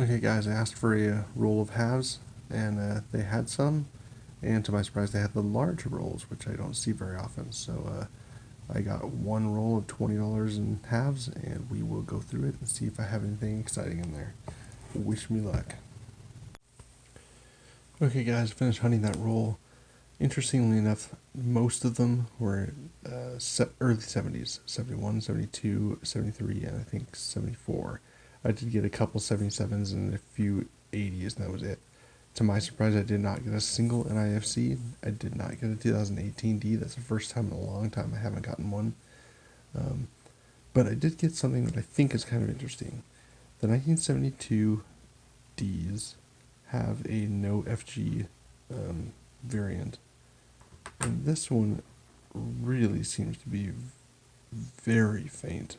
Okay guys, I asked for a roll of halves, and they had some, and to my surprise they had the large rolls, which I don't see very often, so I got one roll of $20 in halves, and we will go through it and see if I have anything exciting in there. Wish me luck. Okay guys, finished hunting that roll. Interestingly enough, most of them were early 70s, 71, 72, 73, and I think 74. I did get a couple 77s and a few 80s, and that was it. To my surprise, I did not get a single NIFC. I did not get a 2018 D. That's the first time in a long time I haven't gotten one. But I did get something that I think is kind of interesting. The 1972 Ds have a no FG variant, and this one really seems to be very faint,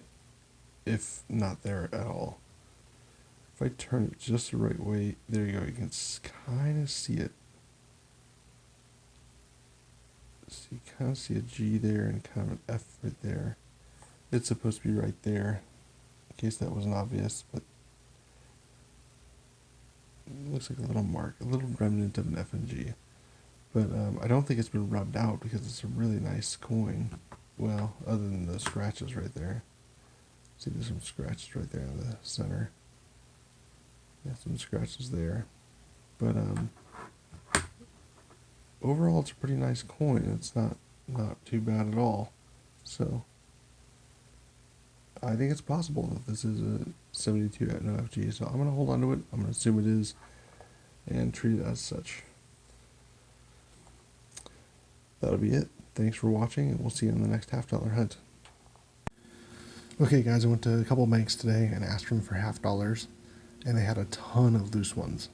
if not there at all. If I turn it just the right way, there you go, you can kind of see it. So you kind of see a G there and kind of an F right there. It's supposed to be right there, in case that wasn't obvious, but it looks like a little mark, a little remnant of an F and G. But I don't think it's been rubbed out because it's a really nice coin. Well, other than the scratches right there. See, there's some scratches right there in the center. Yeah, some scratches there. But overall, it's a pretty nice coin. It's not too bad at all. So I think it's possible that this is a 72 at no FG. So I'm going to hold on to it. I'm going to assume it is and treat it as such. That'll be it. Thanks for watching, and we'll see you in the next $half hunt. Okay guys, I went to a couple banks today and asked them for $half, and they had a ton of loose ones.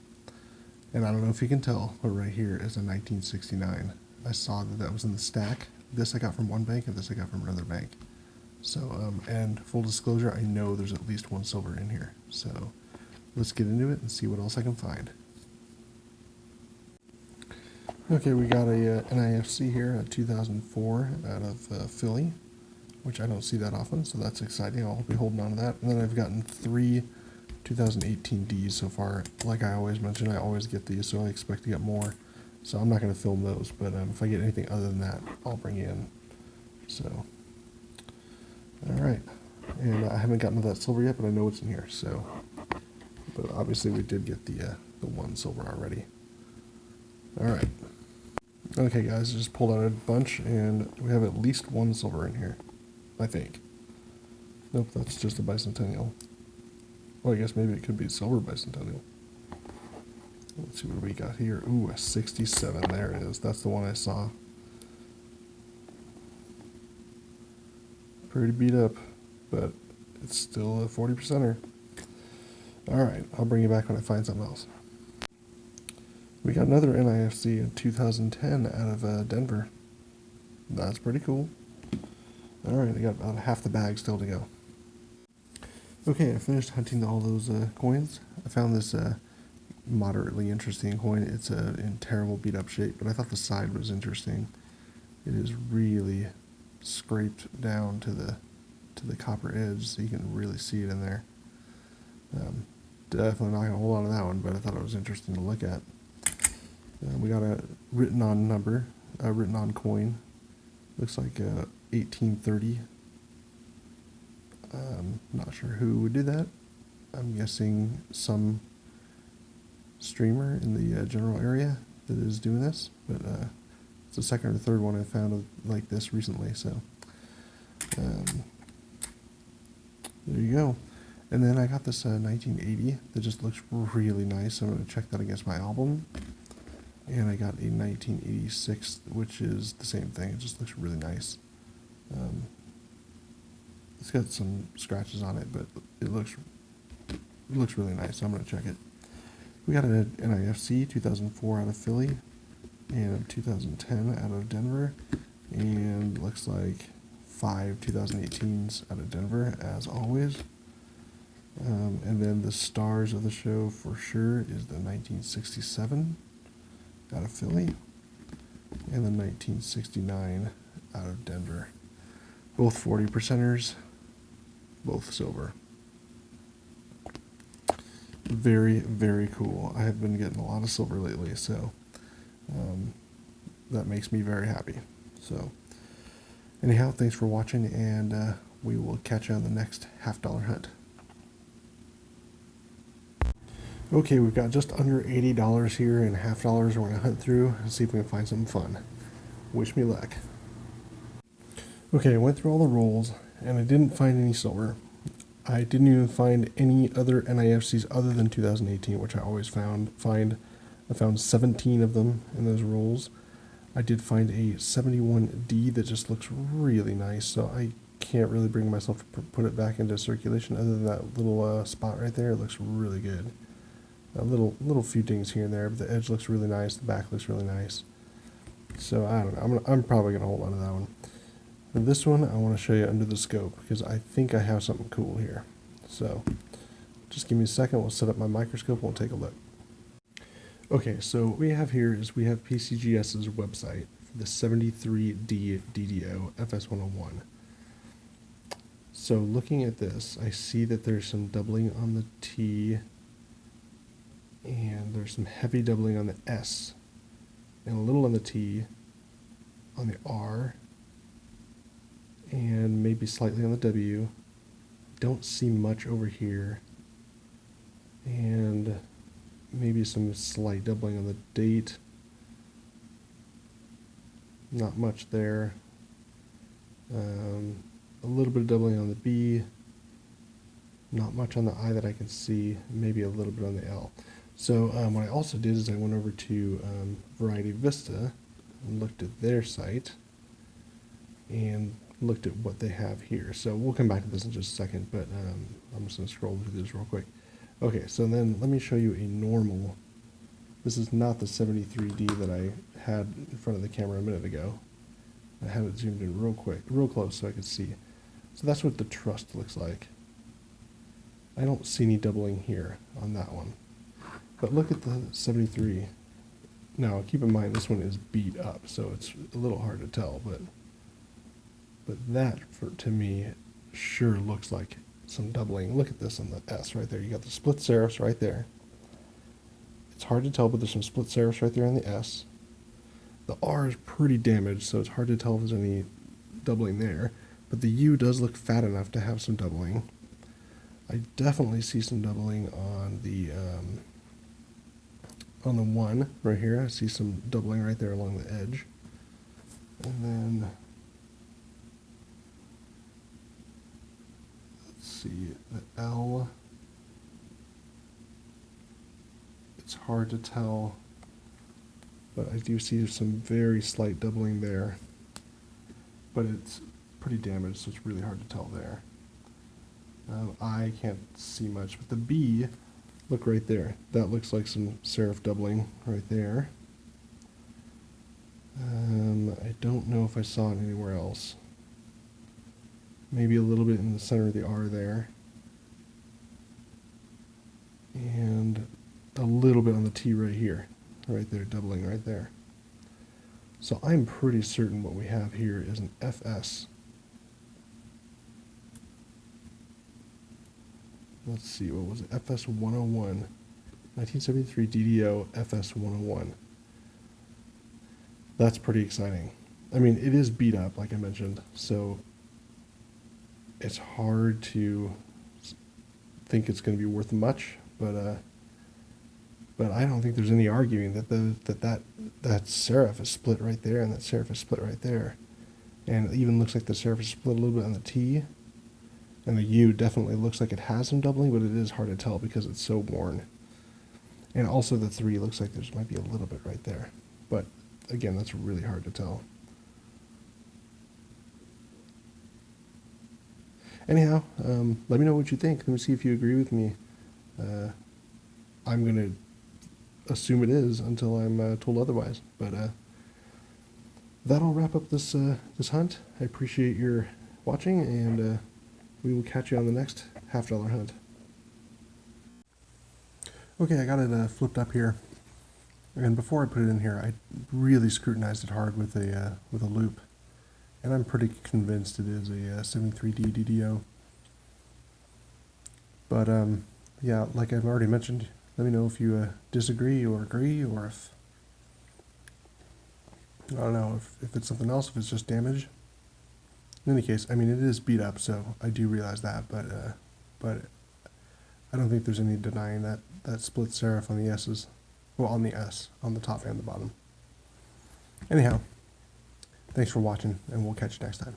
And I don't know if you can tell, but right here is a 1969. I saw that was in the stack. This I got from one bank, and this I got from another bank. So, and full disclosure, I know there's at least one silver in here. So let's get into it and see what else I can find. Okay, we got a NIFC here, a 2004 out of Philly, which I don't see that often, so that's exciting. I'll be holding on to that. And then I've gotten 3 2018 Ds so far. Like I always mention, I always get these, so I expect to get more. So I'm not going to film those, but if I get anything other than that, I'll bring in. So, all right. And I haven't gotten to that silver yet, but I know it's in here. So, but obviously we did get the one silver already. All right. Okay, guys, I just pulled out a bunch, and we have at least one silver in here, I think. Nope, that's just a bicentennial. Well, I guess maybe it could be a silver bicentennial. Let's see what we got here. Ooh, a 67. There it is. That's the one I saw. Pretty beat up, but it's still a 40%er. Alright, I'll bring you back when I find something else. We got another NIFC in 2010 out of Denver. That's pretty cool. Alright, I got about half the bag still to go. Okay, I finished hunting all those coins. I found this moderately interesting coin. It's in terrible beat up shape, but I thought the side was interesting. It is really scraped down to the copper edge, so you can really see it in there. Definitely not going to hold on to that one, but I thought it was interesting to look at. We got a written on number, a written on coin. Looks like 1830. Not sure who would do that. I'm guessing some streamer in the general area that is doing this, but it's the second or third one I found of like this recently, so there you go. And then I got this 1980 that just looks really nice. I'm going to check that against my album. And I got a 1986, which is the same thing. It just looks really nice. It's got some scratches on it, but it looks really nice. So I'm going to check it. We got an NIFC 2004 out of Philly and a 2010 out of Denver, and looks like 5 2018s out of Denver as always. And then the stars of the show for sure is the 1967 out of Philly and the 1969 out of Denver. Both 40%ers, both silver. very, very cool. I have been getting a lot of silver lately, so that makes me very happy. So anyhow, thanks for watching, and we will catch you on the next $half hunt. Okay, we've got just under $80 here in $half. We're going to hunt through and see if we can find something fun. Wish me luck. Okay, I went through all the rolls, and I didn't find any silver. I didn't even find any other NIFCs other than 2018, which I always find. I found 17 of them in those rolls. I did find a 71D that just looks really nice, so I can't really bring myself to put it back into circulation other than that little spot right there. It looks really good. A little few dings here and there, but the edge looks really nice, the back looks really nice. So I don't know, I'm probably going to hold on to that one. And this one I want to show you under the scope because I think I have something cool here. So just give me a second, we'll set up my microscope and we'll take a look. Okay, so what we have here is we have PCGS's website for the 73D DDO FS101. So looking at this, I see that there's some doubling on the T, and there's some heavy doubling on the S, and a little on the T, on the R, and maybe slightly on the W. Don't see much over here, and maybe some slight doubling on the date. Not much there. A little bit of doubling on the B. Not much on the I that I can see. Maybe a little bit on the L. So what I also did is I went over to Variety Vista and looked at their site and looked at what they have here. So we'll come back to this in just a second, but I'm just going to scroll through this real quick. Okay, so then let me show you a normal. This is not the 73D that I had in front of the camera a minute ago. I had it zoomed in real close so I could see. So that's what the Trust looks like. I don't see any doubling here on that one. But look at the 73. Now, keep in mind this one is beat up, so it's a little hard to tell, but that, to me, sure looks like some doubling. Look at this on the S right there. You got the split serifs right there. It's hard to tell, but there's some split serifs right there on the S. The R is pretty damaged, so it's hard to tell if there's any doubling there. But the U does look fat enough to have some doubling. I definitely see some doubling on the 1 right here. I see some doubling right there along the edge. And then let's see, the L. It's hard to tell, but I do see some very slight doubling there. But it's pretty damaged, so it's really hard to tell there. I can't see much, but the B, look right there. That looks like some serif doubling right there. I don't know if I saw it anywhere else. Maybe a little bit in the center of the R there. And a little bit on the T right here. Right there, doubling right there. So I'm pretty certain what we have here is an FS. Let's see, what was it? FS 101. 1973 DDO FS 101. That's pretty exciting. I mean, it is beat up, like I mentioned, so it's hard to think it's going to be worth much, but I don't think there's any arguing that that serif is split right there and that serif is split right there. And it even looks like the serif is split a little bit on the T. And the U definitely looks like it has some doubling, but it is hard to tell because it's so worn. And also the 3 looks like there's might be a little bit right there. But again, that's really hard to tell. Anyhow, let me know what you think. Let me see if you agree with me. I'm going to assume it is until I'm told otherwise. But that'll wrap up this hunt. I appreciate your watching, and we will catch you on the next $half hunt. Okay, I got it flipped up here, and before I put it in here, I really scrutinized it hard with a loop, and I'm pretty convinced it is a 73D DDO. But yeah, like I've already mentioned, let me know if you disagree or agree, or if, I don't know, if it's something else, if it's just damage. In any case, I mean, it is beat up, so I do realize that, but I don't think there's any denying that split serif on the S's. Well, on the S, on the top and the bottom. Anyhow, thanks for watching, and we'll catch you next time.